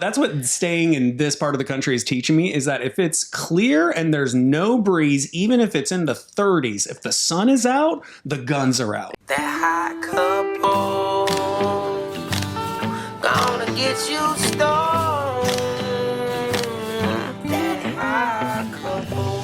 That's what staying in this part of the country is teaching me, is that if it's clear and there's no breeze, even if it's in the 30s, if the sun is out, the guns are out. That hot couple gonna get you stoned. That hot couple.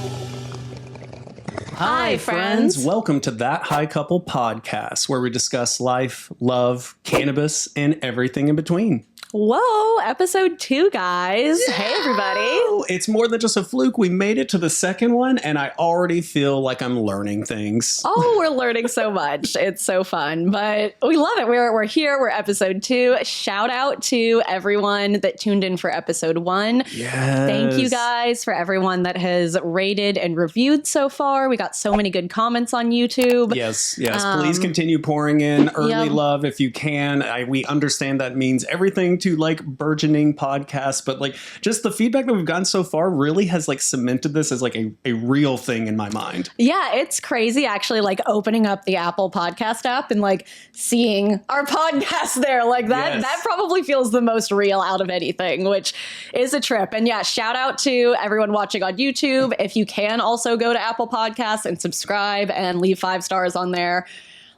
Hi, friends. Welcome to That High Couple podcast, where we discuss life, love, cannabis, and everything in between. Whoa, episode 2, guys. Yeah. Hey, everybody. It's more than just a fluke. We made it to the second one, and I already feel like I'm learning things. Oh, we're learning so much. It's so fun, but we love it. We're here. We're episode 2. Shout out to everyone that tuned in for episode 1. Yes. Thank you guys for everyone that has rated and reviewed so far. We got so many good comments on YouTube. Yes. Please continue pouring in early love if you can. We understand that means everything to like burgeoning podcasts, but like just the feedback that we've gotten so far really has like cemented this as like a real thing in my mind. Yeah, it's crazy actually, like opening up the Apple podcast app and like seeing our podcast there like that. Yes. That probably feels the most real out of anything, which is a trip. And yeah, shout out to everyone watching on YouTube. If you can also go to Apple Podcasts and subscribe and leave 5 stars on there.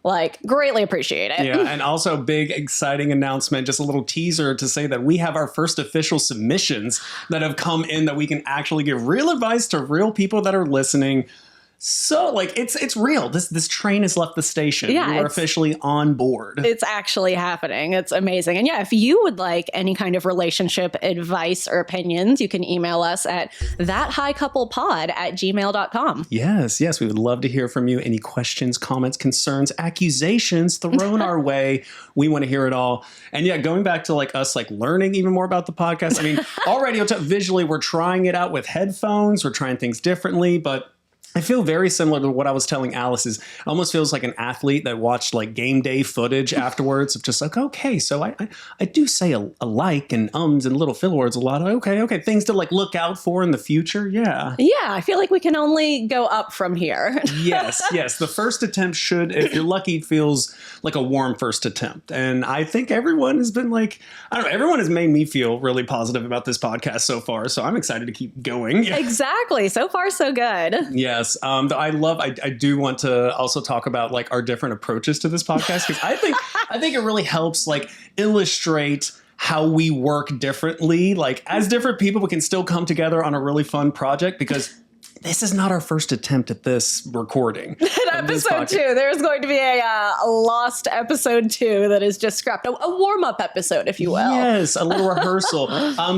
Like, greatly appreciate it. Yeah, and also big, exciting announcement, just a little teaser to say that we have our first official submissions that have come in that we can actually give real advice to real people that are listening. So, like, it's real. This train has left the station. Yeah, we are officially on board. It's actually happening. It's amazing. And yeah, if you would like any kind of relationship advice or opinions, you can email us at thathighcouplepod@gmail.com. Yes. We would love to hear from you. Any questions, comments, concerns, accusations thrown our way. We want to hear it all. And yeah, going back to like us, like learning even more about the podcast. I mean, already visually, we're trying it out with headphones. We're trying things differently, but I feel very similar to what I was telling Alice. It almost feels like an athlete that watched like game day footage afterwards of just like, okay, so I do say a like and ums and little filler words a lot. Okay, things to like look out for in the future. Yeah, I feel like we can only go up from here. Yes. The first attempt should, if you're lucky, feels like a warm first attempt. And I think everyone has been like, I don't know, everyone has made me feel really positive about this podcast so far. So I'm excited to keep going. Exactly. So far, so good. Yes. I do want to also talk about like our different approaches to this podcast, because I think it really helps like illustrate how we work differently. Like as different people, we can still come together on a really fun project, because this is not our first attempt at this recording. In episode 2, there's going to be a lost episode 2 that is just scrapped. A warm-up episode, if you will. Yes, a little rehearsal.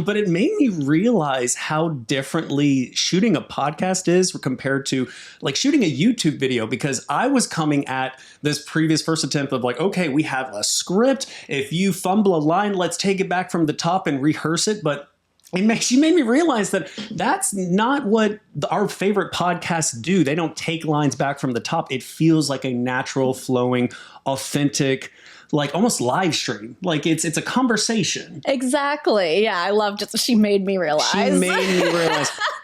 But it made me realize how differently shooting a podcast is compared to like shooting a YouTube video, because I was coming at this previous first attempt of like, okay, we have a script. If you fumble a line, let's take it back from the top and rehearse it. But she made me realize that that's not what our favorite podcasts do. They don't take lines back from the top. It feels like a natural, flowing, authentic, like almost live stream. Like it's a conversation. Exactly. Yeah, I loved it. She made me realize.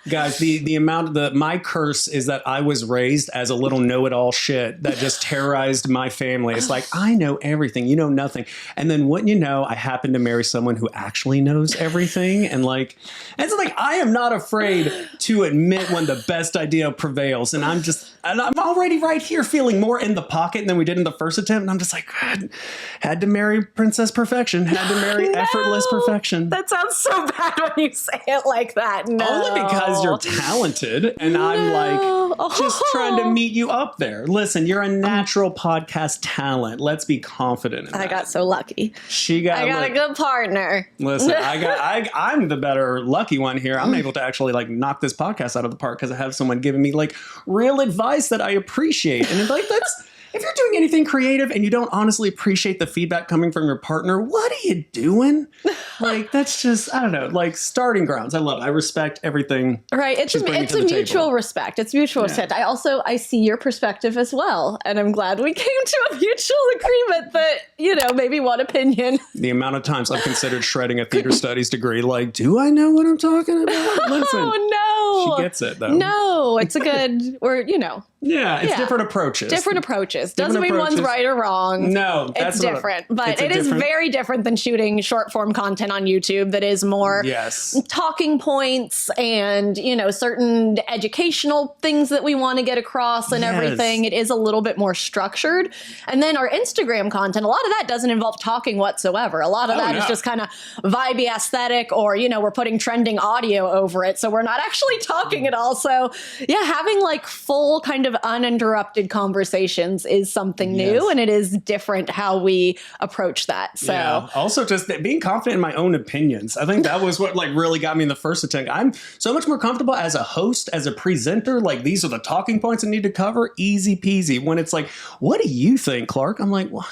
Guys, the amount of my curse is that I was raised as a little know-it-all shit that just terrorized my family. It's like, I know everything, you know nothing. And then wouldn't you know, I happen to marry someone who actually knows everything. And it's like, I am not afraid to admit when the best idea prevails. And I'm already right here feeling more in the pocket than we did in the first attempt. And I'm just like, God, had to marry Princess Perfection, had to marry effortless perfection. That sounds so bad when you say it like that. No. Only because you're talented, and I'm like just trying to meet you up there. Listen, you're a natural podcast talent. Let's be confident in that. I got so lucky. I got a good partner. Listen, I'm the better lucky one here. I'm able to actually like knock this podcast out of the park because I have someone giving me like real advice that I appreciate. And like that's if you're doing anything creative and you don't honestly appreciate the feedback coming from your partner, what are you doing? Like, that's just, I don't know, like starting grounds. I love it. I respect everything. Right. It's a mutual respect. It's mutual respect. I see your perspective as well. And I'm glad we came to a mutual agreement that, maybe one opinion. The amount of times I've considered shredding a theater studies degree, like, do I know what I'm talking about? Listen. Oh, no. She gets it, though. No, it's a good, Yeah, it's different approaches. Different approaches. Doesn't mean one's right or wrong. No, it's different. But it is very different than shooting short form content on YouTube that is more talking points and, you know, certain educational things that we want to get across and everything. It is a little bit more structured. And then our Instagram content, a lot of that doesn't involve talking whatsoever. A lot of that is just kind of vibey aesthetic, or, you know, we're putting trending audio over it. So we're not actually talking at all. So yeah, having like full kind of uninterrupted conversations is something new, and it is different how we approach that. So also just being confident in my own opinions. I think that was what like really got me in the first attempt. I'm so much more comfortable as a host, as a presenter. Like, these are the talking points I need to cover. Easy peasy. When it's like, what do you think, Clark? I'm like, well,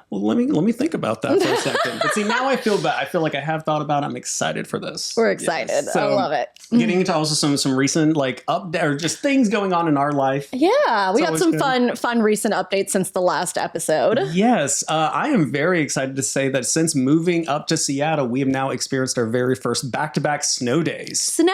let me think about that for a second. But see, now I feel bad. I feel like I have thought about it. I'm excited for this. We're excited. Yes. So, I love it. Getting into also some recent like or just things going on in our life. Yeah, we got some fun recent updates since the last episode. Yes, I am very excited to say that since moving up to Seattle, we have now experienced our very first back-to-back snow days. Snow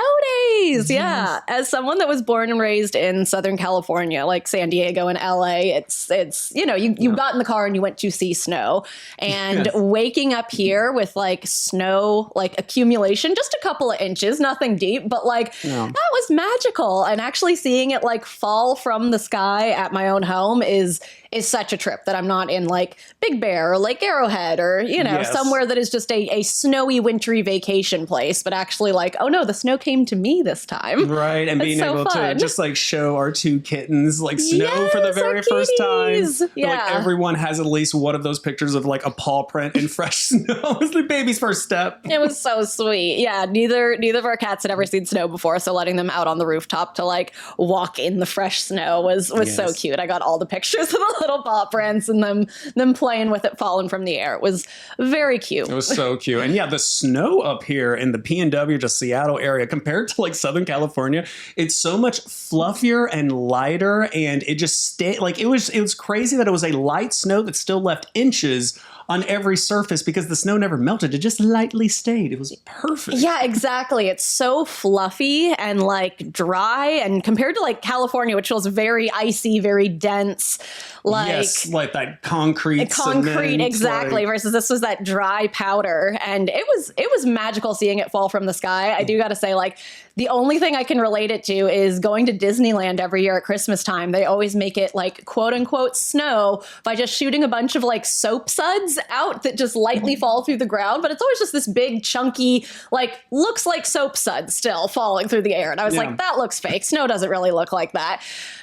days, yeah. As someone that was born and raised in Southern California, like San Diego and LA, it's you know, you got in the car and you went to see snow, and waking up here with like snow like accumulation, just a couple of inches, nothing deep, but like that was magical. And actually seeing it like fall from the sky at my own home is such a trip that I'm not in like Big Bear or Lake Arrowhead or, you know, somewhere that is just a snowy, wintry vacation place, but actually like, oh no, the snow came to me this time. Right. And being able to just like show our two kittens like snow for the very first time. Yeah. Like everyone has at least one of those pictures of like a paw print in fresh snow. It was the baby's first step. It was so sweet. Yeah. Neither of our cats had ever seen snow before. So letting them out on the rooftop to like walk in the fresh snow was so cute. I got all the pictures of the little paw prints and them playing with it falling from the air. It was very cute. It was so cute. And yeah, the snow up here in the PNW, just Seattle area, compared to like Southern California, it's so much fluffier and lighter, and it just stayed like it was crazy that it was a light snow that still left inches on every surface because the snow never melted. It just lightly stayed. It was perfect. Yeah, exactly. It's so fluffy and like dry, and compared to like California, which feels very icy, very dense. Like that concrete cement, exactly. Versus this was that dry powder, and it was magical seeing it fall from the sky. I do got to say, like, the only thing I can relate it to is going to Disneyland every year at Christmas time. They always make it like quote unquote snow by just shooting a bunch of like soap suds out that just lightly fall through the ground. But it's always just this big chunky, like looks like soap suds still falling through the air. And I was like, that looks fake. Snow doesn't really look like that.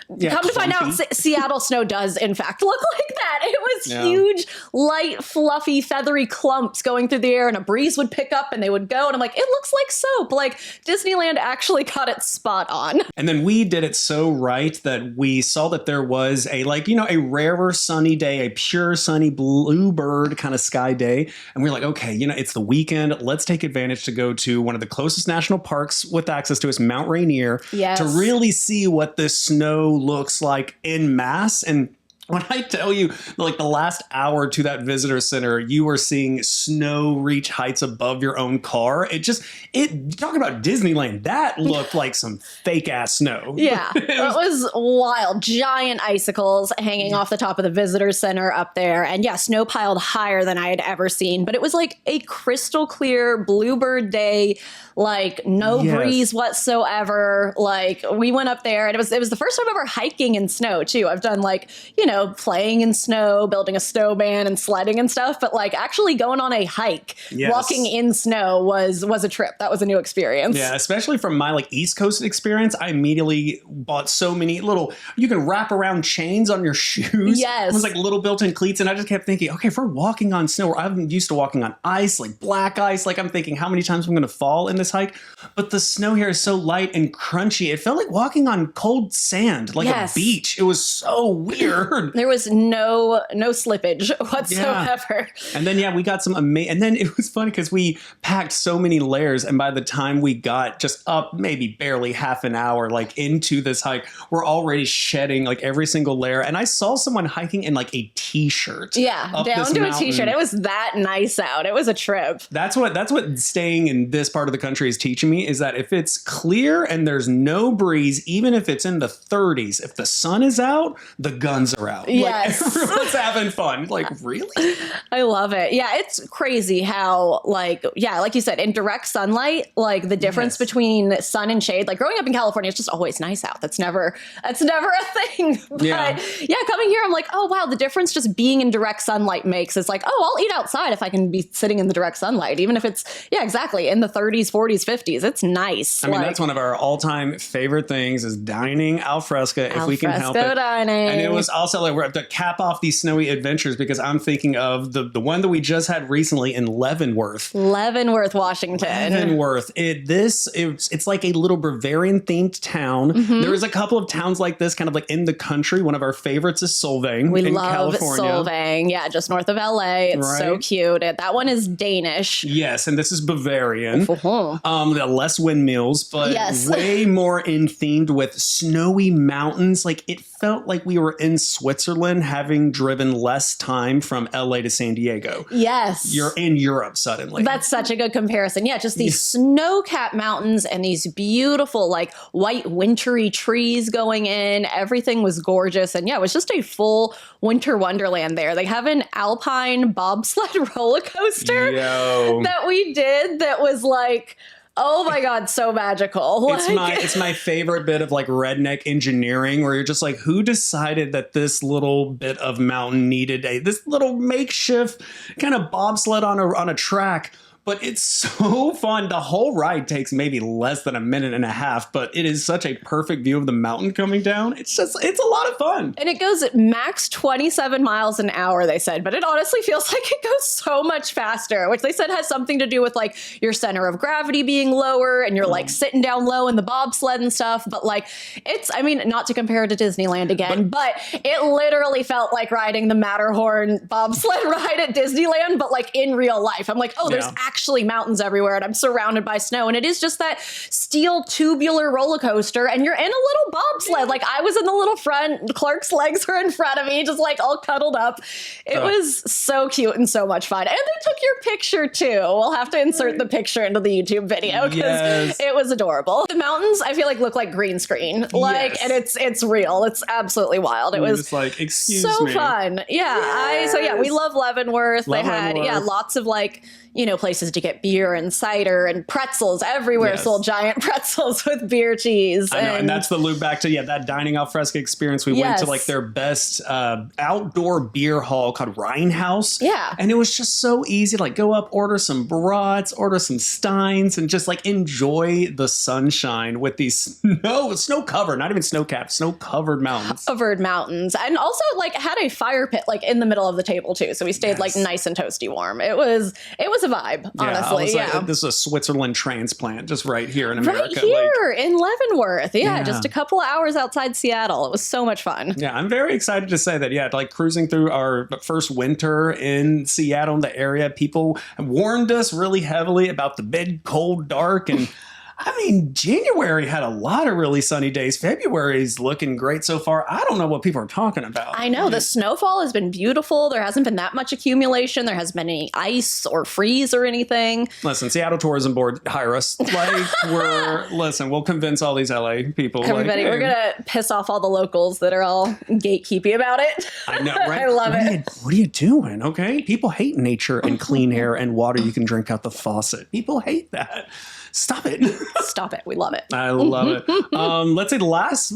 Come to find out, Seattle snow does, in fact, look like that. It was huge, light, fluffy, feathery clumps going through the air, and a breeze would pick up and they would go. And I'm like, it looks like soap. Like, Disneyland actually got it spot on. And then we did it so right that we saw that there was a, like, you know, a rarer sunny day, a pure sunny bluebird kind of sky day. And we're like, okay, you know, it's the weekend. Let's take advantage to go to one of the closest national parks with access to us, Mount Rainier, to really see what this snow looks like en masse. And when I tell you, like the last hour to that visitor center, you were seeing snow reach heights above your own car. Talk about Disneyland. That looked like some fake ass snow. Yeah, it was wild. Giant icicles hanging off the top of the visitor center up there. And yeah, snow piled higher than I had ever seen. But it was like a crystal clear bluebird day, like no breeze whatsoever. Like we went up there, and it was the first time ever hiking in snow too. I've done like, you know, playing in snow, building a snowman and sledding and stuff, but like actually going on a hike, walking in snow was a trip. That was a new experience. Yeah, especially from my like East Coast experience, I immediately bought so many little, you can wrap around chains on your shoes. Yes. It was like little built-in cleats, and I just kept thinking, okay, if we're walking on snow, I'm used to walking on ice, like black ice, like I'm thinking how many times I'm going to fall in this hike, but the snow here is so light and crunchy. It felt like walking on cold sand, like a beach. It was so weird. There was no slippage whatsoever. Yeah. And then, we got some amazing, and then it was funny because we packed so many layers. And by the time we got just up maybe barely half an hour, like into this hike, we're already shedding like every single layer. And I saw someone hiking in like a t-shirt. Yeah. Down to a t-shirt. It was that nice out. It was a trip. That's what staying in this part of the country is teaching me, is that if it's clear and there's no breeze, even if it's in the 30s, if the sun is out, the guns are out. Yes. Like, everyone's having fun. Like, really? I love it. Yeah, it's crazy how, like you said, in direct sunlight, like the difference between sun and shade. Like growing up in California, it's just always nice out. That's never a thing. But coming here, I'm like, oh wow, the difference just being in direct sunlight makes is like, oh, I'll eat outside if I can be sitting in the direct sunlight, even if it's exactly in the 30s, 40s, 50s. It's nice. I mean, that's one of our all-time favorite things is dining al fresco if we can help it. Dining. And it was also like we're to cap off these snowy adventures because I'm thinking of the one that we just had recently in Leavenworth, Washington. Leavenworth. It's like a little Bavarian themed town. Mm-hmm. There is a couple of towns like this, kind of like in the country. One of our favorites is Solvang. We in love California. Solvang. Yeah, just north of LA. It's so cute. That one is Danish. Yes, and this is Bavarian. Uh-huh. Less windmills, but way more in themed with snowy mountains. Like it felt like we were in Switzerland, having driven less time from LA to San Diego. Yes. You're in Europe suddenly. That's such a good comparison. Yeah, just these snow-capped mountains and these beautiful, like, white wintry trees going in. Everything was gorgeous. And it was just a full winter wonderland there. They have an alpine bobsled roller coaster that we did that was like, oh my God, so magical. It's my favorite bit of like redneck engineering where you're just like, who decided that this little bit of mountain needed this little makeshift kind of bobsled on a track? But it's so fun. The whole ride takes maybe less than a minute and a half, but it is such a perfect view of the mountain coming down. It's a lot of fun. And it goes at max 27 miles an hour, they said, but it honestly feels like it goes so much faster, which they said has something to do with like your center of gravity being lower and you're like sitting down low in the bobsled and stuff. But like, not to compare it to Disneyland again, but it literally felt like riding the Matterhorn bobsled ride at Disneyland, but like in real life. I'm like, there's actually mountains everywhere and I'm surrounded by snow. And it is just that steel tubular roller coaster and you're in a little bobsled. Like I was in the little front, Clark's legs were in front of me, just like all cuddled up. It was so cute and so much fun. And they took your picture too. We'll have to insert the picture into the YouTube video because it was adorable. The mountains, I feel like look like green screen. And it's real. It's absolutely wild. It was just like, excuse me. Fun. Yeah. We love Leavenworth. They had, lots of like, places to get beer and cider and pretzels everywhere. Sold giant pretzels with beer cheese. I know, and that's the loop back to that dining al fresco experience. We went to like their best outdoor beer hall called Rheinhaus. Yeah. And it was just so easy to like go up, order some brats, order some steins, and just like enjoy the sunshine with these snow covered, not even snow capped, snow covered mountains. Covered mountains. And also like had a fire pit like in the middle of the table too. So we stayed like nice and toasty warm. It was a vibe, honestly. Like, this is a Switzerland transplant just right here in America. Right here in Leavenworth. Just a couple of hours outside Seattle. It was so much fun. Yeah, I'm very excited to say that, like cruising through our first winter in Seattle in the area, people warned us really heavily about the big, cold, dark, and I mean, January had a lot of really sunny days. February's looking great so far. I don't know what people are talking about. I know. The snowfall has been beautiful. There hasn't been that much accumulation. There hasn't been any ice or freeze or anything. Listen, Seattle Tourism Board, hire us. We'll convince all these LA people. Everybody, we're going to piss off all the locals that are all gatekeepy about it. I know, right? I love it. What are you doing? Okay. People hate nature and clean air and water you can drink out the faucet. People hate that. Stop it. Stop it. We love it. I love it. Let's say the last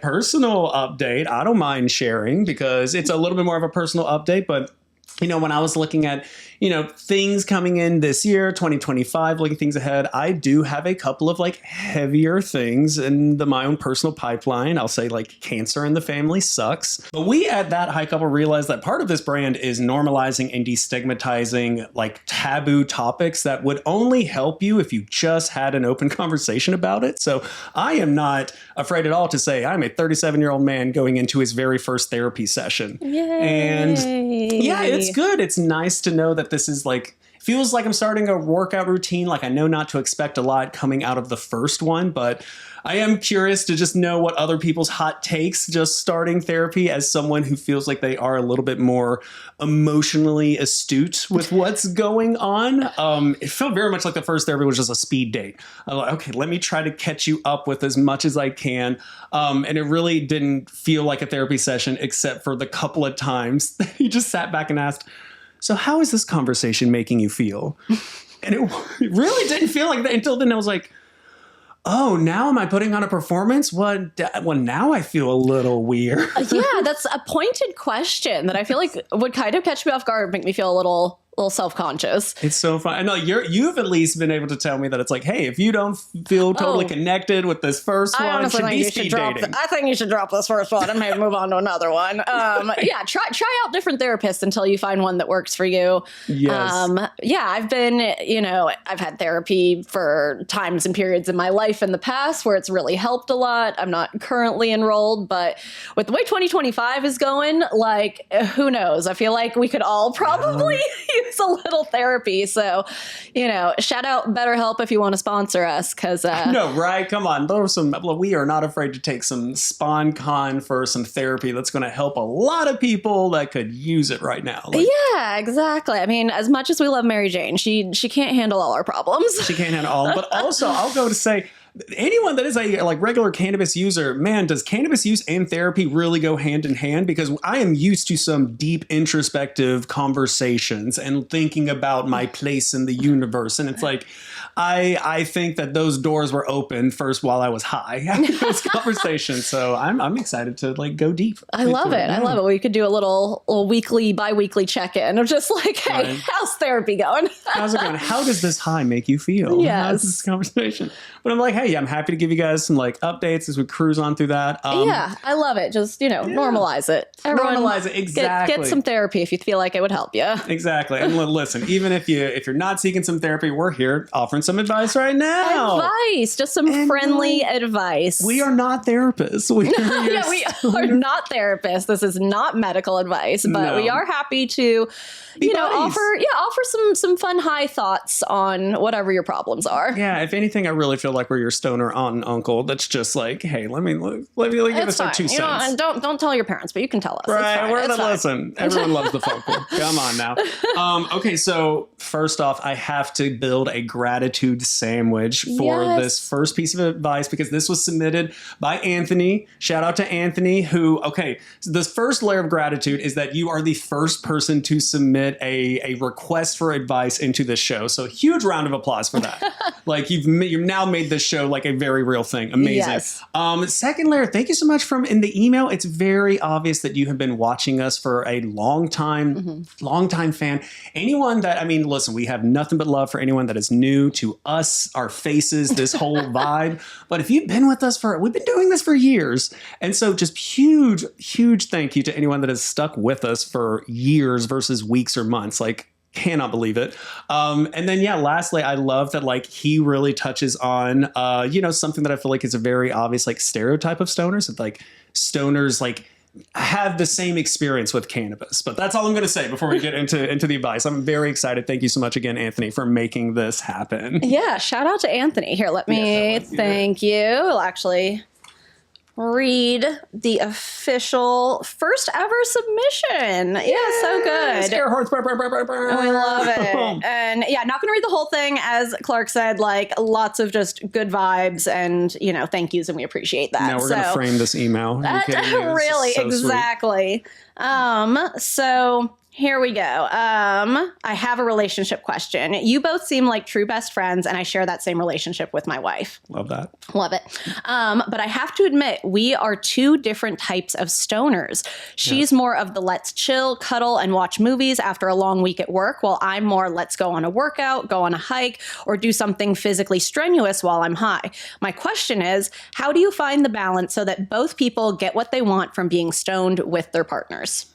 personal update, I don't mind sharing because it's a little bit more of a personal update, but when I was looking at, things coming in this year, 2025, looking things ahead, I do have a couple of like heavier things in my own personal pipeline. I'll say like cancer in the family sucks. But we at That High Couple realized that part of this brand is normalizing and destigmatizing like taboo topics that would only help you if you just had an open conversation about it. So I am not afraid at all to say I'm a 37-year-old man going into his very first therapy session. Yay. And yeah, it's good. It's nice to know that this is like, feels like I'm starting a workout routine. Like I know not to expect a lot coming out of the first one, but I am curious to just know what other people's hot takes just starting therapy as someone who feels like they are a little bit more emotionally astute with what's going on. It felt very much like the first therapy was just a speed date. I'm like, okay, let me try to catch you up with as much as I can. And it really didn't feel like a therapy session except for the couple of times that he just sat back and asked, so how is this conversation making you feel? And it really didn't feel like that until then. I was like, oh, now am I putting on a performance? Well, now I feel a little weird. Yeah, that's a pointed question that I feel like would kind of catch me off guard, make me feel a little self-conscious. It's so fun. I know you've at least been able to tell me that it's like, hey, if you don't feel totally connected with this first one, it should be speed dating. I think you should drop this first one and maybe move on to another one. Yeah, try out different therapists until you find one that works for you. Yes. Yeah, I've had therapy for times and periods in my life in the past where it's really helped a lot. I'm not currently enrolled, but with the way 2025 is going, like, who knows? I feel like we could all probably use a little therapy. So, shout out BetterHelp if you want to sponsor us. Cause, no, right. Come on. We are not afraid to take some SpawnCon for some therapy that's going to help a lot of people that could use it right now. Yeah, exactly. I mean, as much as we love Mary Jane, she can't handle all our problems. She can't handle all, but also I'll go to say, anyone that is a like regular cannabis user, man, does cannabis use and therapy really go hand in hand? Because I am used to some deep introspective conversations and thinking about my place in the universe. And it's like, I think that those doors were open first while I was high having those conversations. So I'm excited to like go deep. I love it. I love it. We could do a little weekly, bi-weekly check-in of just like, hey, right. How's therapy going? How's it going? How does this high make you feel? Yes. How's this conversation? But I'm like, hey, I'm happy to give you guys some like updates as we cruise on through that. Yeah, I love it. Just, normalize it. Everyone, normalize it. Exactly. Get some therapy if you feel like it would help you. Exactly. And listen, even if you're not seeking some therapy, we're here offering some advice right now. Advice, just some friendly advice. We are not therapists. We are not therapists. This is not medical advice, but we are happy to, offer some fun high thoughts on whatever your problems are. Yeah, if anything, I really feel like we're your stoner aunt and uncle. That's just like, hey, let me give us our 2 cents. And don't tell your parents, but you can tell us. Right, listen. Everyone loves the folklore. Come on now. Okay, so first off, I have to build a gratitude sandwich for this first piece of advice because this was submitted by Anthony. Shout out to Anthony who, so this first layer of gratitude is that you are the first person to submit a request for advice into this show. So huge round of applause for that. Like you've now made this show like a very real thing. Amazing. Yes. Second layer, thank you so much in the email. It's very obvious that you have been watching us for a long time fan. Anyone that, listen, we have nothing but love for anyone that is new to us, our faces, this whole vibe. But if you've been with us we've been doing this for years. And so just huge, huge thank you to anyone that has stuck with us for years versus weeks or months. Like, cannot believe it. And then, lastly, I love that like he really touches on, something that I feel like is a very obvious like stereotype of stoners. That like stoners like have the same experience with cannabis. But that's all I'm going to say before we get into the advice. I'm very excited. Thank you so much again, Anthony, for making this happen. Yeah, shout out to Anthony. Here, let me thank you. I'll actually read the official first ever submission. Yay! Yeah, so good. Scare horns. We love it. And not going to read the whole thing. As Clark said, like lots of just good vibes and, thank yous. And we appreciate that. Now we're going to frame this email. Really, so exactly. So Here we go. I have a relationship question. You both seem like true best friends, and I share that same relationship with my wife. Love that. Love it. But I have to admit, we are two different types of stoners. She's more of the let's chill, cuddle, and watch movies after a long week at work, while I'm more let's go on a workout, go on a hike, or do something physically strenuous while I'm high. My question is, how do you find the balance so that both people get what they want from being stoned with their partners?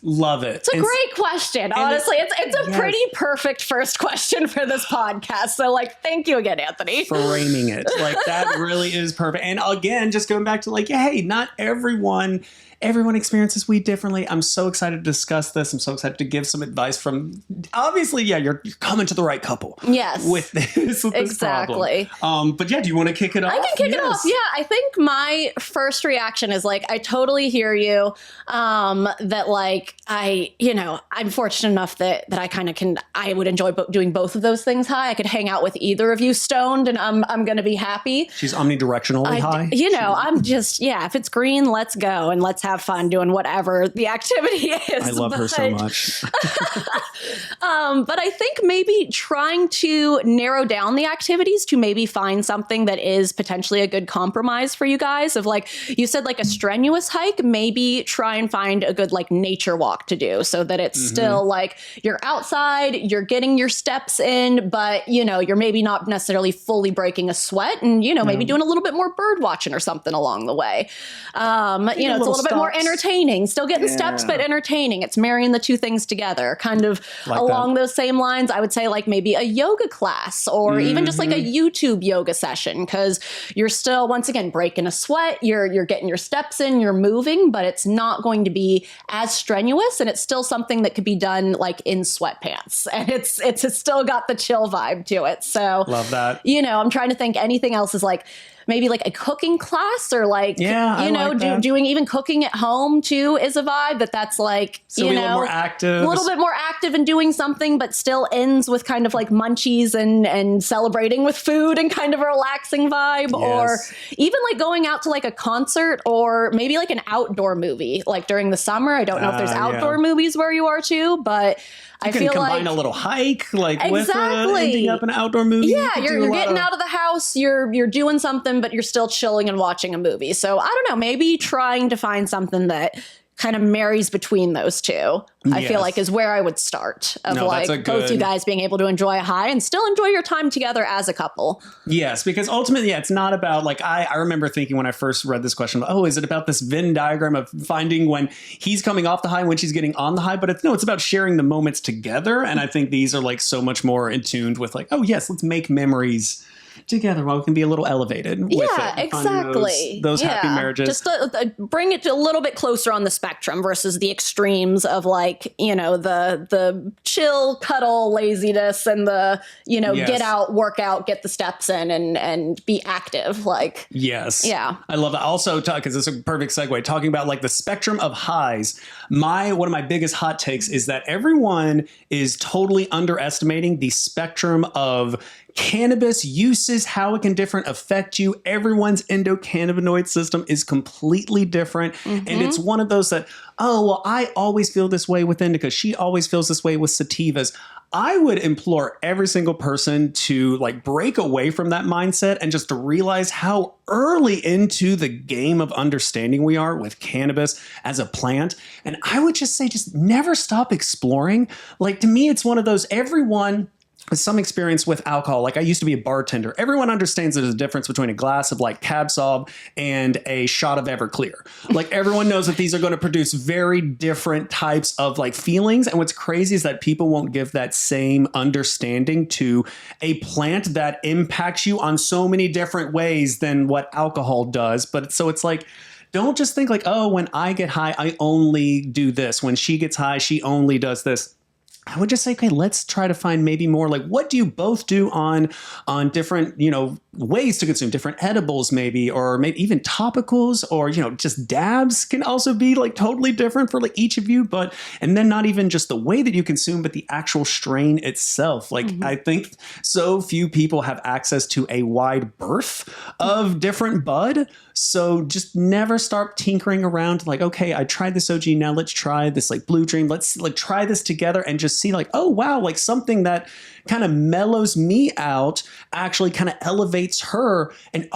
Love it. It's a great question. Honestly, it's a pretty perfect first question for this podcast. So, like, thank you again, Anthony. Framing it. Like, that really is perfect. And again, just going back to like, hey, not everyone experiences weed differently. I'm so excited to discuss this. I'm so excited to give some advice from, obviously, you're coming to the right couple. Yes. With this exactly. problem. But yeah, do you want to kick it off? I can kick it off. Yeah, I think my first reaction is like, I totally hear you. That like, I'm fortunate enough that I kind of I would enjoy doing both of those things high. I could hang out with either of you stoned and I'm going to be happy. She's omnidirectionally high. I'm just, if it's green, let's go and let's have fun doing whatever the activity is. I love her so much. But I think maybe trying to narrow down the activities to maybe find something that is potentially a good compromise for you guys. Of like, you said like a strenuous hike, maybe try and find a good like nature walk to do so that it's still like you're outside, you're getting your steps in, but you're maybe not necessarily fully breaking a sweat and, maybe doing a little bit more bird watching or something along the way. It's a little bit more entertaining, still getting steps, but entertaining. It's marrying the two things together, kind of like along those same lines. I would say like maybe a yoga class or even just like a YouTube yoga session, because you're still, once again, breaking a sweat. You're getting your steps in, you're moving, but it's not going to be as strenuous, and it's still something that could be done like in sweatpants, and it's still got the chill vibe to it. So love that. I'm trying to think anything else is like, maybe like a cooking class or like, doing even cooking at home too is a vibe that's like, so a little more active. A little bit more active and doing something, but still ends with kind of like munchies and celebrating with food and kind of a relaxing vibe. Yes. Or even like going out to like a concert or maybe like an outdoor movie, like during the summer. I don't know if there's outdoor movies where you are too, but I feel like combine a little hike with ending up an outdoor movie. Yeah, you're getting out of the house, you're doing something, but you're still chilling and watching a movie. So I don't know, maybe trying to find something that kind of marries between those two, I feel like is where I would start. Both you guys being able to enjoy a high and still enjoy your time together as a couple. Yes, because ultimately, it's not about like, I remember thinking when I first read this question, is it about this Venn diagram of finding when he's coming off the high and when she's getting on the high? But it's about sharing the moments together. And I think these are like so much more in tune with like, let's make memories together while we can be a little elevated with it. Exactly. Those happy marriages. Just bring it to a little bit closer on the spectrum versus the extremes of like, the chill, cuddle, laziness and the, get out, work out, get the steps in and be active. Like, yes. Yeah. I love that. Also, because it's a perfect segue, talking about like the spectrum of highs. One of my biggest hot takes is that everyone is totally underestimating the spectrum of cannabis uses, how it can affect you. Everyone's endocannabinoid system is completely different. And it's one of those that, I always feel this way with indica. She always feels this way with sativas. I would implore every single person to like break away from that mindset and just to realize how early into the game of understanding we are with cannabis as a plant. And I would just say, just never stop exploring. Like, to me, it's one of those, everyone with some experience with alcohol, like I used to be a bartender, everyone understands there's a difference between a glass of like Cab Sauv and a shot of Everclear. Like, everyone knows that these are going to produce very different types of like feelings. And what's crazy is that people won't give that same understanding to a plant that impacts you on so many different ways than what alcohol does. But so it's like, don't just think like, when I get high, I only do this. When she gets high, she only does this. I would just say, okay, let's try to find maybe more like, what do you both do on different, ways to consume, different edibles maybe, or maybe even topicals, or, just dabs can also be like totally different for like each of you. And then not even just the way that you consume, but the actual strain itself. Like I think so few people have access to a wide berth of different bud. So just never start tinkering around like, okay, I tried this OG, now let's try this like Blue Dream. Let's like try this together and just see like, oh wow, like something that kind of mellows me out actually kind of elevates her. And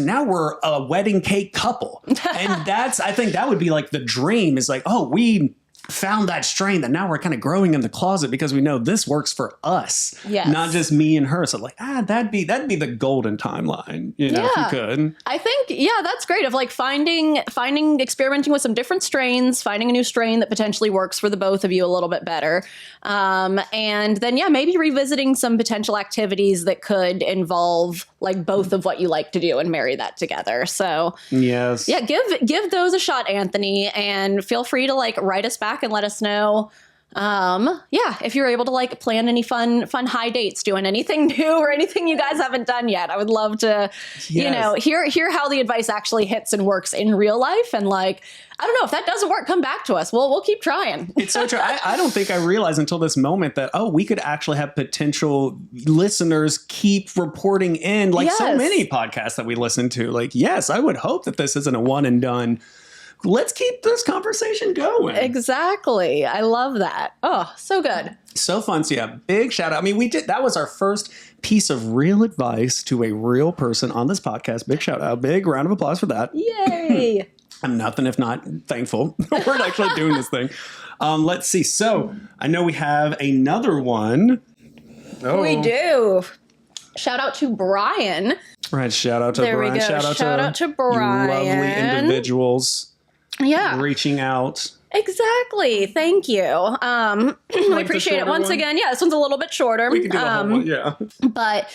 now we're a wedding cake couple. And I think that would be like the dream, is like, oh, we found that strain that now we're kind of growing in the closet because we know this works for us, not just me and her. So like, that'd be the golden timeline, if you could. I think, that's great. Of like finding, experimenting with some different strains, finding a new strain that potentially works for the both of you a little bit better. And then, maybe revisiting some potential activities that could involve like both of what you like to do and marry that together. So yes. Yeah, give those a shot, Anthony, and feel free to like write us back and let us know if you're able to like plan any fun high dates, doing anything new or anything you guys haven't done yet. I would love to hear how the advice actually hits and works in real life. And like, I don't know, if that doesn't work, come back to us. We'll keep trying. It's so true. I don't think I realized until this moment that, we could actually have potential listeners keep reporting in like so many podcasts that we listen to. Like, yes, I would hope that this isn't a one and done. Let's keep this conversation going. Exactly. I love that. Oh, so good. So fun. So big shout out. I mean, that was our first piece of real advice to a real person on this podcast. Big shout out. Big round of applause for that. Yay. I'm nothing if not thankful we're actually doing this thing. Let's see. So I know we have another one. Oh. We do. Shout out to Brian. Right. Shout out to Brian. There we go. Shout out to Brian. You lovely individuals. Reaching out. Exactly. Thank you. We appreciate it. Once again, this one's a little bit shorter. We can do the whole one, But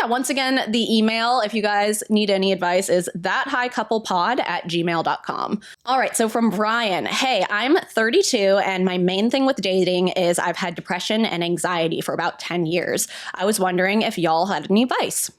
once again, the email, if you guys need any advice, is thathighcouplepod@gmail.com. All right. So from Brian, hey, I'm 32 and my main thing with dating is I've had depression and anxiety for about 10 years. I was wondering if y'all had any advice.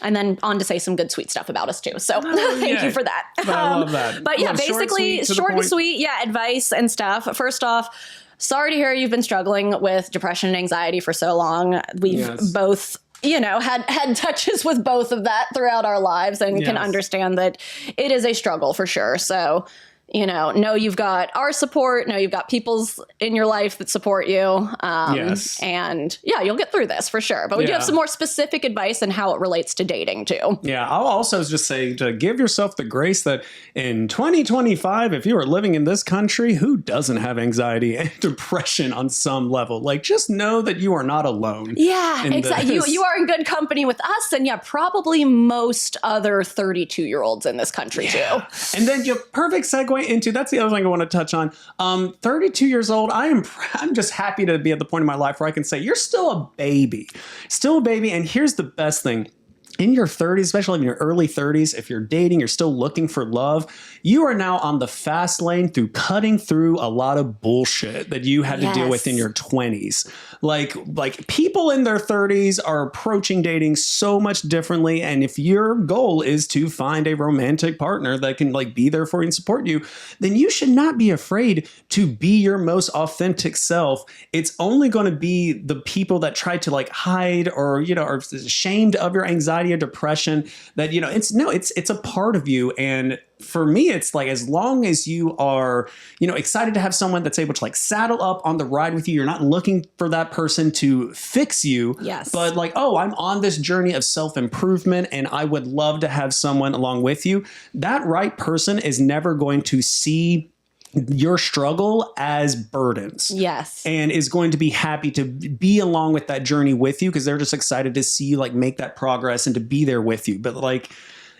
And then on to say some good, sweet stuff about us, too. So thank you for that. I love that. But basically, short and sweet, advice and stuff. First off, sorry to hear you've been struggling with depression and anxiety for so long. We've both, had touches with both of that throughout our lives and can understand that it is a struggle for sure. So, know you've got our support. Know you've got people's in your life that support you. And you'll get through this for sure. But we do have some more specific advice on how it relates to dating too. Yeah, I'll also just say to give yourself the grace that in 2025, if you are living in this country, who doesn't have anxiety and depression on some level? Like, just know that you are not alone. Yeah, exactly. You are in good company with us, and probably most other 32-year-olds in this country too. And then your perfect segue into, that's the other thing I want to touch on. 32 years old. I'm just happy to be at the point in my life where I can say you're still a baby. And here's the best thing. In your 30s, especially in your early 30s, if you're dating, you're still looking for love, you are now on the fast lane through cutting through a lot of bullshit that you had to deal with in your 20s. Like people in their 30s are approaching dating so much differently. And if your goal is to find a romantic partner that can like be there for you and support you, then you should not be afraid to be your most authentic self. It's only going to be the people that try to like hide or, are ashamed of your anxiety or depression that, it's a part of you. And for me, it's like, as long as you are, excited to have someone that's able to like saddle up on the ride with you, you're not looking for that person to fix you, but like, I'm on this journey of self-improvement and I would love to have someone along with you. That right person is never going to see your struggle as burdens. And is going to be happy to be along with that journey with you because they're just excited to see you like make that progress and to be there with you. But like,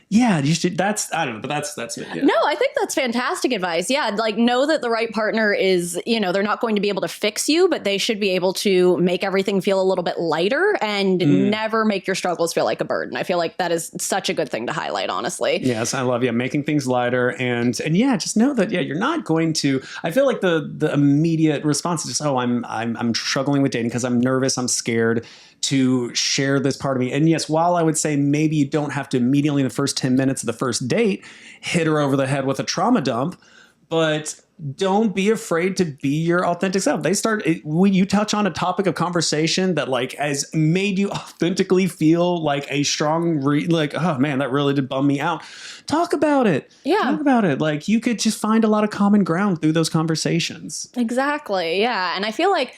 yeah, you should. I don't know, but that's it. Yeah. No, I think that's fantastic advice. Yeah, like know that the right partner is, they're not going to be able to fix you, but they should be able to make everything feel a little bit lighter and never make your struggles feel like a burden. I feel like that is such a good thing to highlight, honestly. Yes, I love making things lighter and yeah, just know that you're not going to. I feel like the immediate response is just, oh, I'm struggling with dating because I'm nervous, I'm scared to share this part of me. And yes, while I would say maybe you don't have to immediately in the first 10 minutes of the first date hit her over the head with a trauma dump, but don't be afraid to be your authentic self. When you touch on a topic of conversation that like has made you authentically feel like a strong, like, oh man, that really did bum me out. Talk about it. Yeah. Talk about it. Like you could just find a lot of common ground through those conversations. Exactly. Yeah. And I feel like,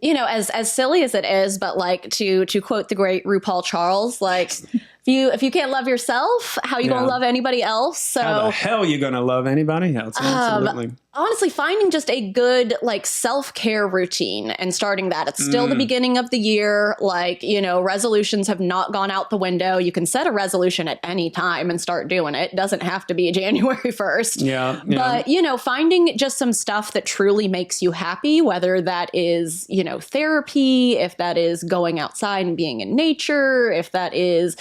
as silly as it is, but like to quote the great RuPaul Charles, like if you can't love yourself, how you gonna love anybody else? So how the hell you gonna love anybody else? Absolutely. Honestly, finding just a good like self-care routine and starting that. It's still the beginning of the year. Like, resolutions have not gone out the window. You can set a resolution at any time and start doing it. It doesn't have to be January 1st. Yeah. But, finding just some stuff that truly makes you happy, whether that is, therapy, if that is going outside and being in nature, if that is,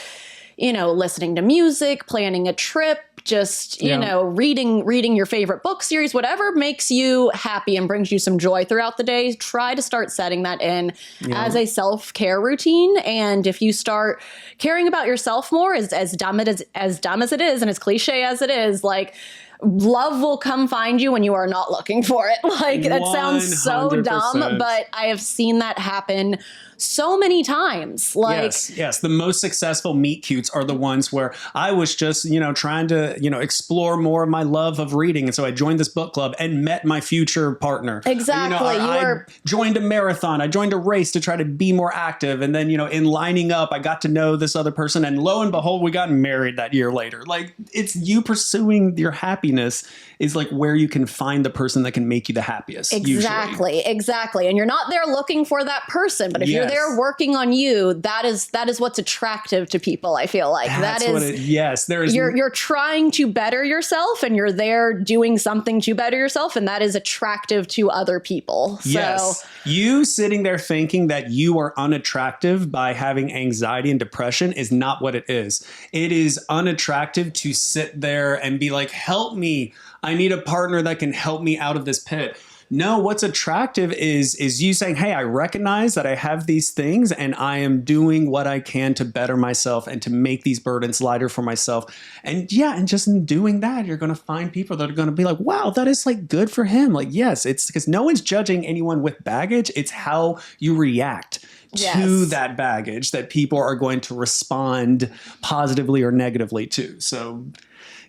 listening to music, planning a trip, just, reading your favorite book series, whatever makes you happy and brings you some joy throughout the day. Try to start setting that in as a self-care routine. And if you start caring about yourself more, as dumb as it is, and as cliche as it is, like, love will come find you when you are not looking for it. Like, that sounds so 100%. dumb, but I have seen that happen so many times. Like, yes. The most successful meet cutes are the ones where I was just, trying to, explore more of my love of reading. And so I joined this book club and met my future partner. Exactly. I joined a marathon. I joined a race to try to be more active. And then, in lining up, I got to know this other person. And lo and behold, we got married that year later. Like, it's you pursuing your happiness is like where you can find the person that can make you the happiest. Exactly. And you're not there looking for that person, but if you're there working on you, that is what's attractive to people. I feel like you're trying to better yourself and you're there doing something to better yourself, and that is attractive to other people. Yes. So you sitting there thinking that you are unattractive by having anxiety and depression is not what it is. It is unattractive to sit there and be like, help me. I need a partner that can help me out of this pit. No, what's attractive is you saying, hey, I recognize that I have these things and I am doing what I can to better myself and to make these burdens lighter for myself. And and just in doing that, you're going to find people that are going to be like, wow, that is like good for him. Like, yes, it's because no one's judging anyone with baggage. It's how you react to that baggage that people are going to respond positively or negatively to. So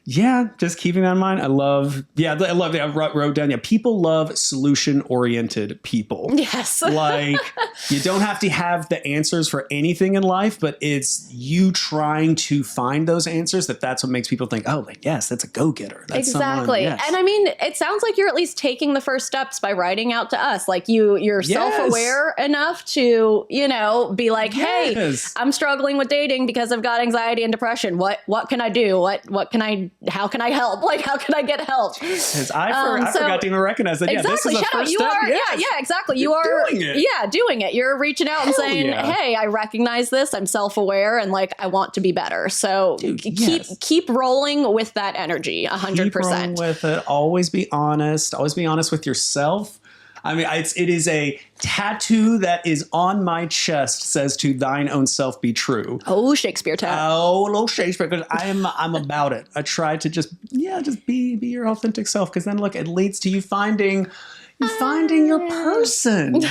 yeah, just keeping that in mind. I love that. I wrote down, people love solution-oriented people. Yes. Like, you don't have to have the answers for anything in life, but it's you trying to find those answers that's what makes people think, oh, like, yes, that's a go-getter. That's exactly. Yes. And I mean, it sounds like you're at least taking the first steps by writing out to us. Like, you're self-aware enough to, be like, hey, I'm struggling with dating because I've got anxiety and depression. What can I do? How can I help? Like, how can I get help? Because I forgot to even recognize that. Exactly. This is the first step. Exactly. You are doing it. Yeah, doing it. You're reaching out and saying, hey, I recognize this. I'm self-aware and like, I want to be better. So keep rolling with that energy 100%. Keep rolling with it. Always be honest. Always be honest with yourself. I mean, it is a tattoo that is on my chest, says to thine own self be true. Oh, Shakespeare tattoo. Oh, little Shakespeare, because I'm about it. I try to just be your authentic self, because then look, it leads to you finding your person.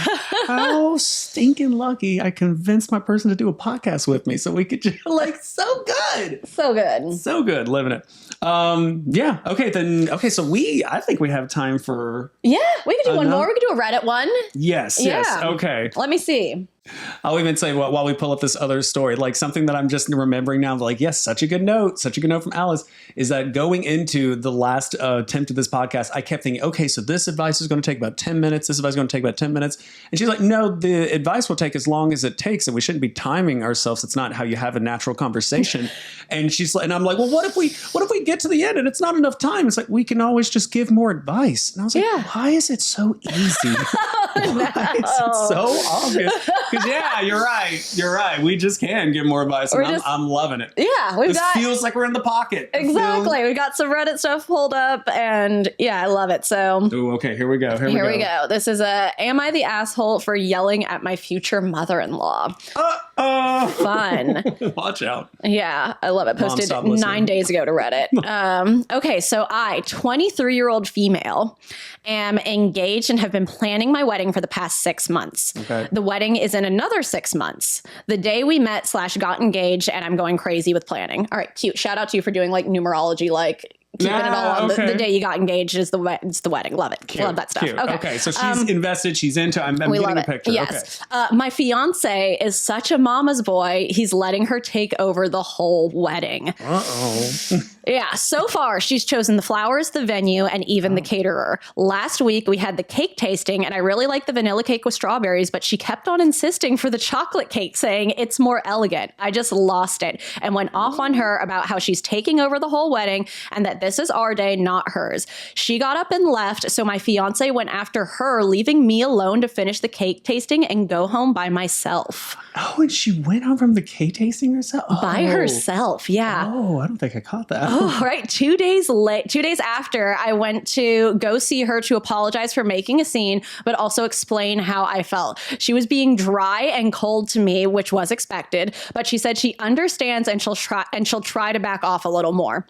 How stinking lucky I convinced my person to do a podcast with me so we could just so good living it. Okay, so I think we have time for we could do one more. We could do a Reddit one. Yes. Okay, let me see. I'll even say while we pull up this other story, like something that I'm just remembering now, like, yes, such a good note from Alice, is that going into the last attempt of this podcast, I kept thinking, okay, so this advice is going to take about 10 minutes. This advice is going to take about 10 minutes. And she's like, no, the advice will take as long as it takes. And we shouldn't be timing ourselves. It's not how you have a natural conversation. And she's like, and I'm like, well, what if we get to the end and it's not enough time? It's like, we can always just give more advice. And I was like, why is it so easy? Why is it so obvious? Because you're right. We just can give more advice, and I'm loving it. Yeah, this feels like we're in the pocket. Exactly. We got some Reddit stuff pulled up, and I love it. So, okay, here we go. Here we go. This is am I the asshole for yelling at my future mother-in-law? Fun. Watch out. Yeah, I love it. Posted 9 days ago to Reddit. Okay, so I, 23-year-old female, am engaged and have been planning my wedding for the past 6 months. Okay. The wedding is in another 6 months. The day we met / got engaged, and I'm going crazy with planning. All right, cute. Shout out to you for doing like numerology, like keeping it all on the day you got engaged is the wedding. Love it. Cute, love that stuff. Cute. Okay, so she's invested. She's into. I'm getting a picture. Yes. Okay. My fiance is such a mama's boy. He's letting her take over the whole wedding. Yeah. So far, she's chosen the flowers, the venue, and even the caterer. Last week, we had the cake tasting, and I really liked the vanilla cake with strawberries, but she kept on insisting for the chocolate cake, saying it's more elegant. I just lost it and went off on her about how she's taking over the whole wedding and that this is our day, not hers. She got up and left, so my fiance went after her, leaving me alone to finish the cake tasting and go home by myself. Oh, and she went home from the cake tasting herself? By herself, yeah. Oh, I don't think I caught that. Oh, right. 2 days after, I went to go see her to apologize for making a scene, but also explain how I felt. She was being dry and cold to me, which was expected, but she said she understands and she'll try to back off a little more.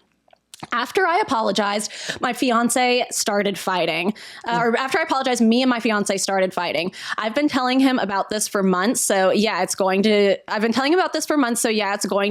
After I apologized, my fiance started fighting. Or after I apologized, me and my fiance started fighting. I've been telling him about this for months. So it's going to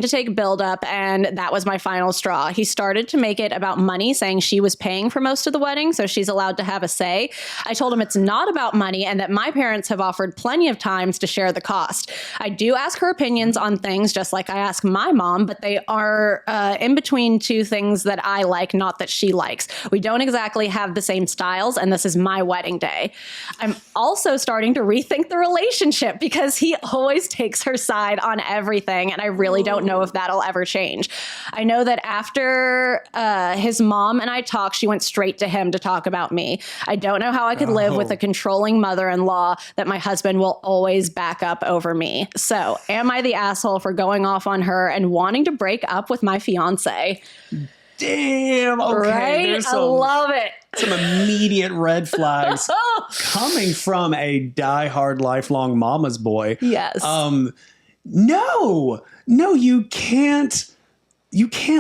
take build up. And that was my final straw. He started to make it about money, saying she was paying for most of the wedding, so she's allowed to have a say. I told him it's not about money and that my parents have offered plenty of times to share the cost. I do ask her opinions on things just like I ask my mom, but they are in between two things that I like, not that she likes. We don't exactly have the same styles, and this is my wedding day. I'm also starting to rethink the relationship because he always takes her side on everything, and I really don't know if that'll ever change. I know that after his mom and I talked, she went straight to him to talk about me. I don't know how I could live with a controlling mother-in-law that my husband will always back up over me. So, am I the asshole for going off on her and wanting to break up with my fiance? Damn. Okay. Right? I love it. Some immediate red flags coming from a diehard lifelong mama's boy. Yes. No, you can't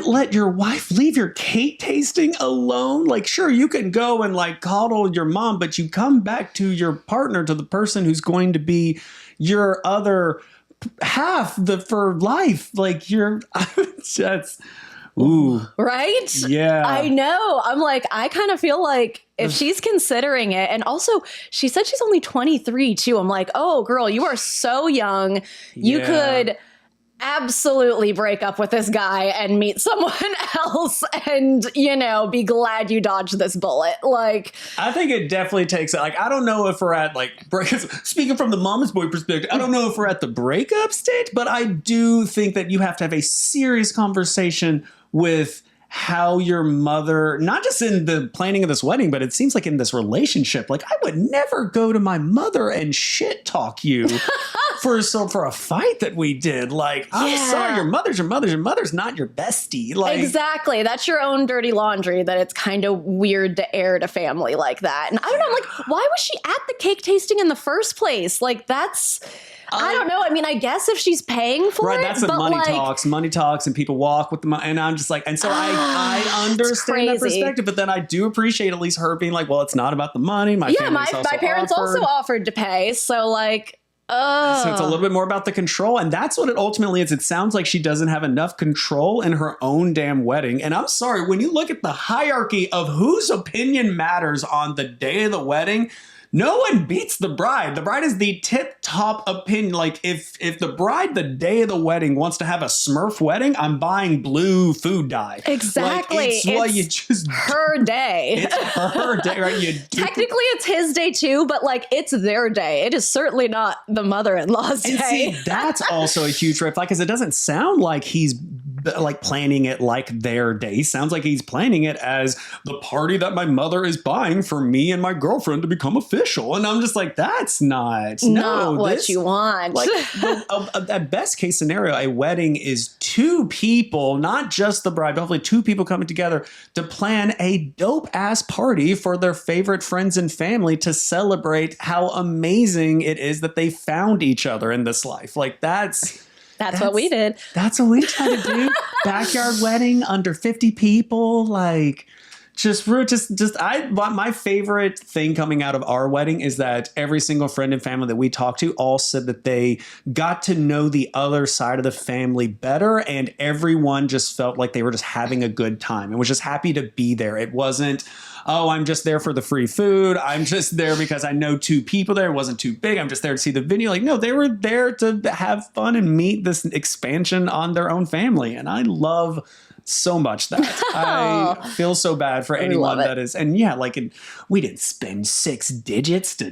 let your wife leave your cake tasting alone. Like, sure, you can go and like coddle your mom, but you come back to your partner, to the person who's going to be your other half for life. Like that's... Ooh. Right? Yeah. I know. I'm like, I kind of feel like if she's considering it, and also she said she's only 23 too. I'm like, oh girl, you are so young. You could absolutely break up with this guy and meet someone else and, be glad you dodged this bullet. Like, I think it definitely takes it. Like, I don't know if we're at speaking from the mama's boy perspective, I don't know if we're at the breakup stage, but I do think that you have to have a serious conversation with how your mother, not just in the planning of this wedding, but it seems like in this relationship, like I would never go to my mother and shit talk you for a fight that we did. Like, I'm sorry, your mother's not your bestie. Like, exactly. That's your own dirty laundry that it's kind of weird to air to family like that. And I don't know, like, why was she at the cake tasting in the first place? Like, that's... I don't know. I mean, I guess if she's paying for it, that's what money talks, and people walk with the money. And I'm just like, and so I understand that perspective, but then I do appreciate at least her being like, well, it's not about the money. My parents also offered to pay. So like, so it's a little bit more about the control. And that's what it ultimately is. It sounds like she doesn't have enough control in her own damn wedding. And I'm sorry, when you look at the hierarchy of whose opinion matters on the day of the wedding, no one beats the bride. The bride is the tip top opinion. Like if the bride the day of the wedding wants to have a Smurf wedding, I'm buying blue food dye. Exactly. Like, it's what you just her day. It's her day, right? Technically, it's his day too, but like it's their day. It is certainly not the mother-in-law's day. See, that's also a huge red flag because it doesn't sound like he's like planning it like their day. Sounds like he's planning it as the party that my mother is buying for me and my girlfriend to become official. And I'm just like, that's not what you want. Like at best case scenario, a wedding is two people, not just the bride, but hopefully two people coming together to plan a dope ass party for their favorite friends and family to celebrate how amazing it is that they found each other in this life. Like that's what we did. That's what we tried to do. Backyard wedding, under 50 people, like my favorite thing coming out of our wedding is that every single friend and family that we talked to all said that they got to know the other side of the family better, and everyone just felt like they were just having a good time and was just happy to be there. It wasn't, oh, I'm just there for the free food. I'm just there because I know two people there. It wasn't too big. I'm just there to see the video. Like, no, they were there to have fun and meet this expansion on their own family. And I love so much that. I feel so bad for anyone that is. And yeah, like we didn't spend 6 digits to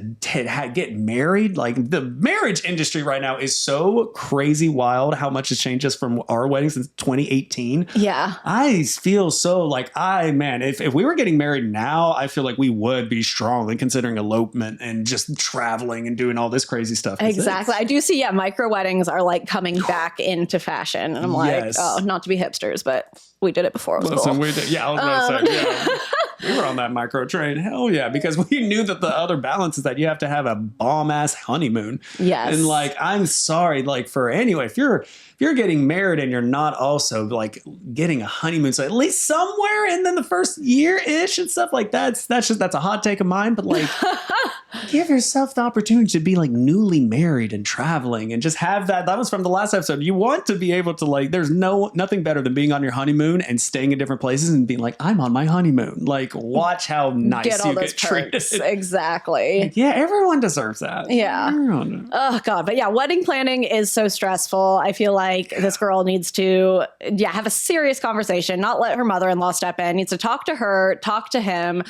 get married. Like the marriage industry right now is so crazy wild how much has changed just from our wedding since 2018. Yeah. I feel so like if we were getting married now, I feel like we would be strongly considering elopement and just traveling and doing all this crazy stuff. Exactly. I do see, micro weddings are like coming back into fashion. And I'm like, oh, not to be hipsters, but we did it before. It was cool. We did. Yeah, I was going to say, we were on that micro train. Hell yeah. Because we knew that the other balance is that you have to have a bomb ass honeymoon. Yes. And like, I'm sorry, like if you're getting married and you're not also like getting a honeymoon, so at least somewhere in then the first year-ish and stuff like that's a hot take of mine, but like give yourself the opportunity to be like newly married and traveling and just have that was from the last episode. You want to be able to like, there's nothing better than being on your honeymoon and staying in different places and being like, I'm on my honeymoon. Like watch how nice you get treated. Exactly. Like, yeah, everyone deserves that. Yeah. Oh God. But yeah, wedding planning is so stressful. I feel like this girl needs to have a serious conversation, not let her mother-in-law step in, needs to talk to her, talk to him,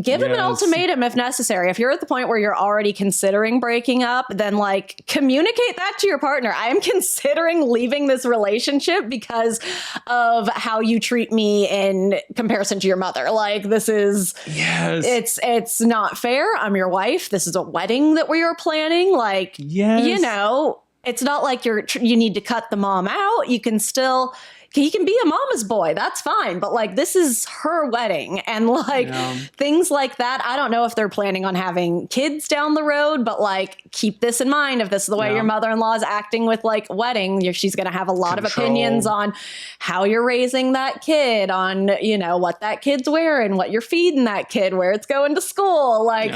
give him an ultimatum if necessary. If you're at the point where you're already considering breaking up, then like communicate that to your partner. I am considering leaving this relationship because of how you treat me in comparison to your mother. Like this is, it's not fair. I'm your wife. This is a wedding that we are planning. Like, it's not like you need to cut the mom out. You can still, he can be a mama's boy. That's fine. But like, this is her wedding. And like things like that. I don't know if they're planning on having kids down the road, but like, keep this in mind. If this is the way your mother-in-law is acting with like wedding, she's going to have a lot of opinions on how you're raising that kid, on, what that kid's wearing, what you're feeding that kid, where it's going to school. Like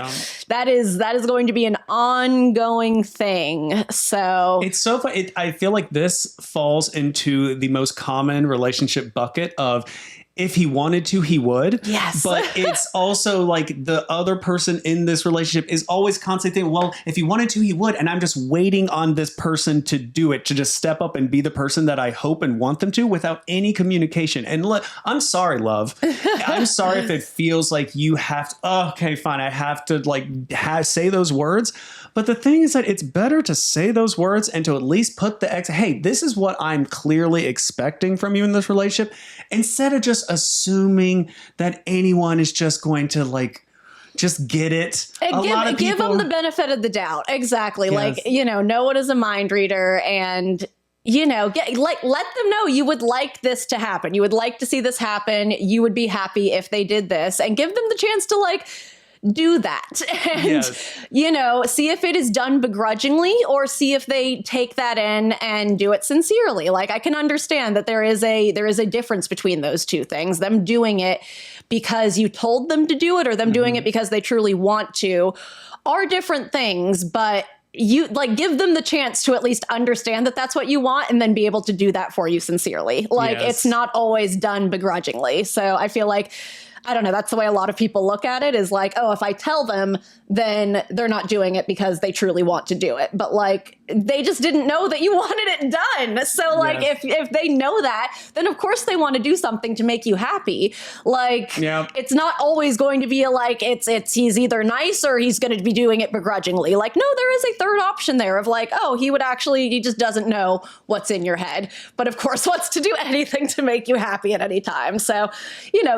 that is going to be an ongoing thing. So it's so fun. I feel like this falls into the most common relationship bucket of if he wanted to, he would. Yes. But it's also like the other person in this relationship is always constantly thinking, well, if he wanted to, he would. And I'm just waiting on this person to do it, to just step up and be the person that I hope and want them to without any communication. And I'm sorry, love. I'm sorry if it feels like you have to, okay, fine. I have to like say those words. But the thing is that it's better to say those words and to at least put hey, this is what I'm clearly expecting from you in this relationship, instead of just assuming that anyone is just going to like just get it. Give them the benefit of the doubt. Exactly. Yes. Like, no one is a mind reader, and let them know you would like this to happen. You would like to see this happen. You would be happy if they did this, and give them the chance to like do that and, see if it is done begrudgingly or see if they take that in and do it sincerely. Like I can understand that there is a difference between those two things, them doing it because you told them to do it or them doing it because they truly want to are different things, but you like give them the chance to at least understand that that's what you want and then be able to do that for you sincerely. Like it's not always done begrudgingly. So I feel like I don't know, that's the way a lot of people look at it, is like, oh, if I tell them, then they're not doing it because they truly want to do it. But like, they just didn't know that you wanted it done. So like, if they know that, then of course they want to do something to make you happy. Like, it's not always going to be like, it's he's either nice or he's going to be doing it begrudgingly. Like, no, there is a third option there of like, oh, he just doesn't know what's in your head, but of course wants to do anything to make you happy at any time. So,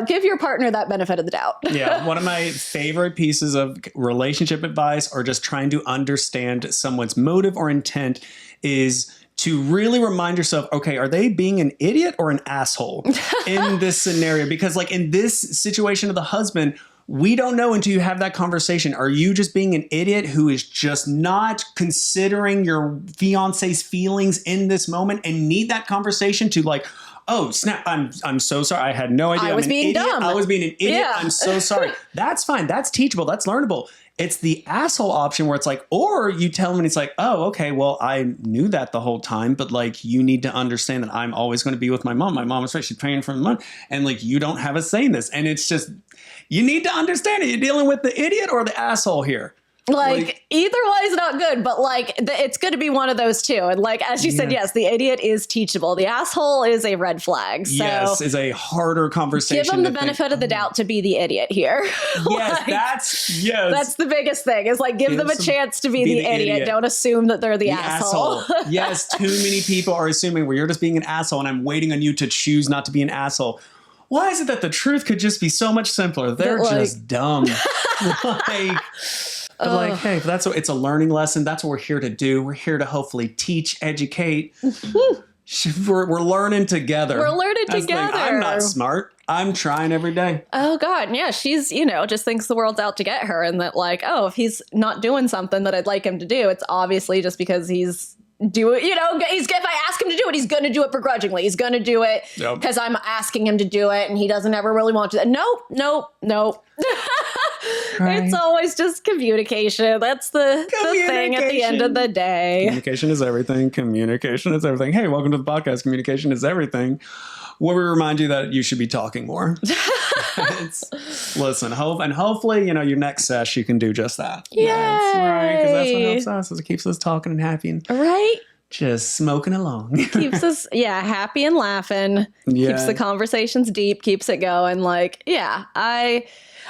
give your partner that benefit of the doubt. Yeah. One of my favorite pieces of relationship advice, or just trying to understand someone's motive or intent, is to really remind yourself, okay, are they being an idiot or an asshole in this scenario? Because like in this situation of the husband, we don't know until you have that conversation. Are you just being an idiot who is just not considering your fiance's feelings in this moment and need that conversation to like, oh, snap, I'm so sorry. I had no idea. I was being dumb. I was being an idiot. Yeah. I'm so sorry. That's fine. That's teachable. That's learnable. It's the asshole option where it's like, or you tell them and it's like, oh, okay, well, I knew that the whole time, but like, you need to understand that I'm always going to be with my mom. My mom is right. She's paying for the money. And like, you don't have a say in this. And it's just, you need to understand it. You're dealing with the idiot or the asshole here. Like either way is not good, but like it's good to be one of those two. And like, as you said, yes, the idiot is teachable. The asshole is a red flag. So yes, is a harder conversation. Give them the benefit of the doubt to be the idiot here. Yes, like, that's the biggest thing, is like give them a chance to be the idiot. Don't assume that they're the asshole. Yes, too many people are assuming where you're just being an asshole and I'm waiting on you to choose not to be an asshole. Why is it that the truth could just be so much simpler? They're just dumb. But like, hey, it's a learning lesson. That's what we're here to do. We're here to hopefully teach, educate. We're learning together. We're learning together. I'm not smart. I'm trying every day. Oh God. Yeah. She's, just thinks the world's out to get her, and that like, oh, if he's not doing something that I'd like him to do, it's obviously just because he's if I ask him to do it, he's going to do it begrudgingly. He's going to do it because I'm asking him to do it, and he doesn't ever really want to. Nope. Right. It's always just communication. That's the thing at the end of the day. Communication is everything. Hey, welcome to the podcast. Communication is everything. Where we remind you that you should be talking more. Listen, hopefully, your next sesh, you can do just that. Yay! That's right, because that's what helps us. Is it keeps us talking and happy. And right? Just smoking along. Keeps us, happy and laughing. Yeah. Keeps the conversations deep, keeps it going. Like,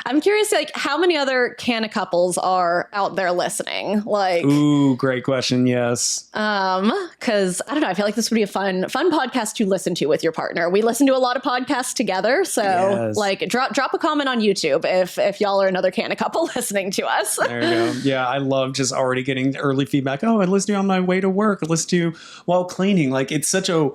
I'm curious, like, how many other canna couples are out there listening? Like, ooh, great question. Yes. Because I don't know, I feel like this would be a fun podcast to listen to with your partner. We listen to a lot of podcasts together, so like, drop a comment on YouTube if y'all are another canna couple listening to us. There you go. Yeah, I love just already getting early feedback. Oh, I listen to you on my way to work. I listen to you while cleaning. Like, it's such a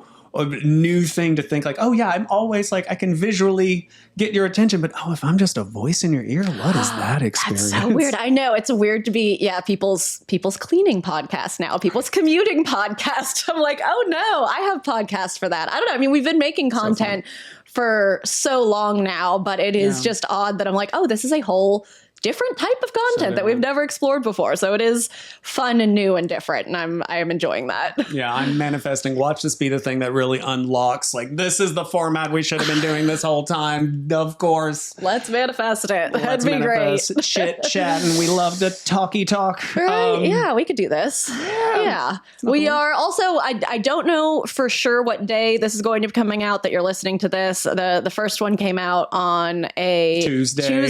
new thing to think like, oh yeah, I'm always like, I can visually get your attention, but if I'm just a voice in your ear, what is that experience? That's so weird. I know, it's weird to be people's cleaning podcast now, people's commuting podcast. I'm like, oh no, I have podcasts for that. I don't know. I mean, we've been making content for so long now, but it is just odd that I'm like, oh, this is a whole different type of content that we've never explored before. So it is fun and new and different, and I am enjoying that. Yeah, I'm manifesting. Watch this be the thing that really unlocks, like, this is the format we should have been doing this whole time. Of course. Let's manifest it. That'd be great. Chit chatting. We love to talky talk. Right? We could do this. Yeah. We are also, I don't know for sure what day this is going to be coming out that you're listening to this. The first one came out on a Tuesday.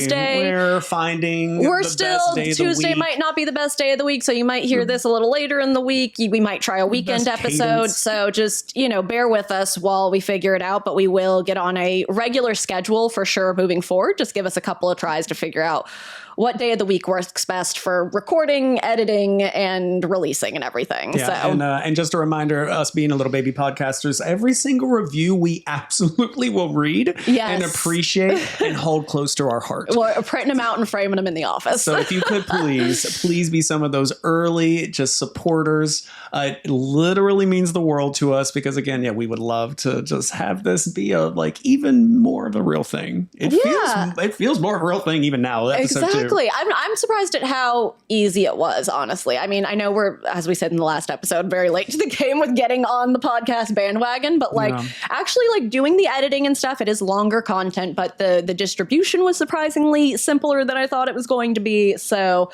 We're still, Tuesday might not be the best day of the week, so you might hear this a little later in the week. We might try a weekend episode. Cadence. So just, bear with us while we figure it out, but we will get on a regular schedule for sure moving forward. Just give us a couple of tries to figure out what day of the week works best for recording, editing, and releasing and everything. Yeah, so. And just a reminder, us being a little baby podcasters, every single review we absolutely will read and appreciate and hold close to our heart. We're printing them out and framing them in the office. So if you could please be some of those early just supporters. It literally means the world to us because, again, we would love to just have this be even more of a real thing. It feels more of a real thing even now. Episode 2. Exactly. I'm surprised at how easy it was, honestly. I mean, I know we're, as we said in the last episode, very late to the game with getting on the podcast bandwagon, but like actually like doing the editing and stuff, it is longer content, but the distribution was surprisingly simpler than I thought it was going to be. So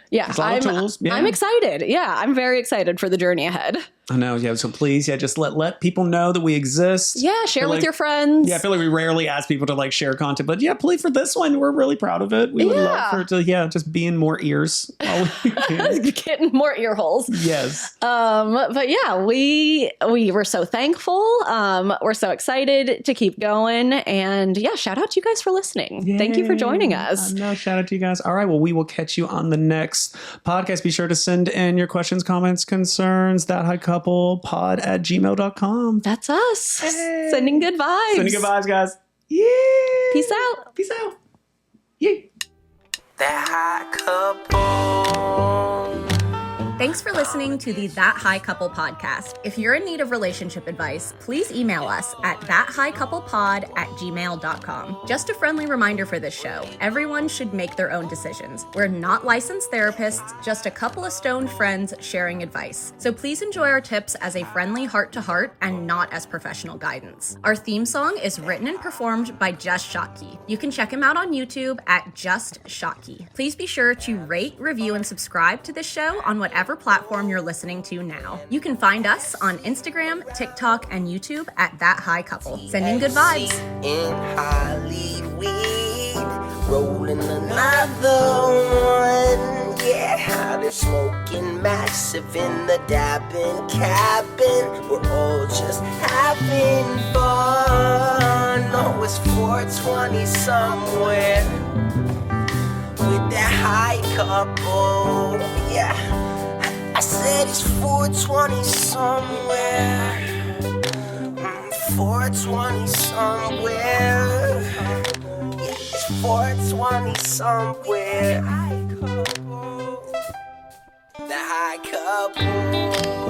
yeah, I'm excited. Yeah, I'm very excited for the journey ahead. I know, yeah. So please, just let people know that we exist. Yeah, share with your friends. Yeah, I feel like we rarely ask people to like share content, but please, for this one, we're really proud of it. We would love for it to, just be in more ears. Getting more ear holes. Yes. But yeah, we were so thankful. We're so excited to keep going, and shout out to you guys for listening. Yay. Thank you for joining us. No, shout out to you guys. All right, well, we will catch you on the next podcast. Be sure to send in your questions, comments, concerns, thathighcouplepod@gmail.com. That's us. Hey. Sending good vibes. Sending good vibes, guys. Yeah. Peace out. Peace out. Yay. That high couple. Thanks for listening to the That High Couple podcast. If you're in need of relationship advice, please email us at thathighcouplepod@gmail.com. Just a friendly reminder for this show. Everyone should make their own decisions. We're not licensed therapists, just a couple of stoned friends sharing advice. So please enjoy our tips as a friendly heart-to-heart and not as professional guidance. Our theme song is written and performed by Just Shotkey. You can check him out on YouTube at Just Shotkey. Please be sure to rate, review, and subscribe to this show on whatever platform you're listening to now. You can find us on Instagram, TikTok, and YouTube at That High Couple. Sending good vibes. In Hollywood, rolling another one. Yeah, they're smoking massive in the dabbing cabin. We're all just having fun. Oh, it's 420 somewhere with that high couple. Yeah. I said it's 420 somewhere. 420 somewhere. Yeah, it's 420 somewhere. The high couple.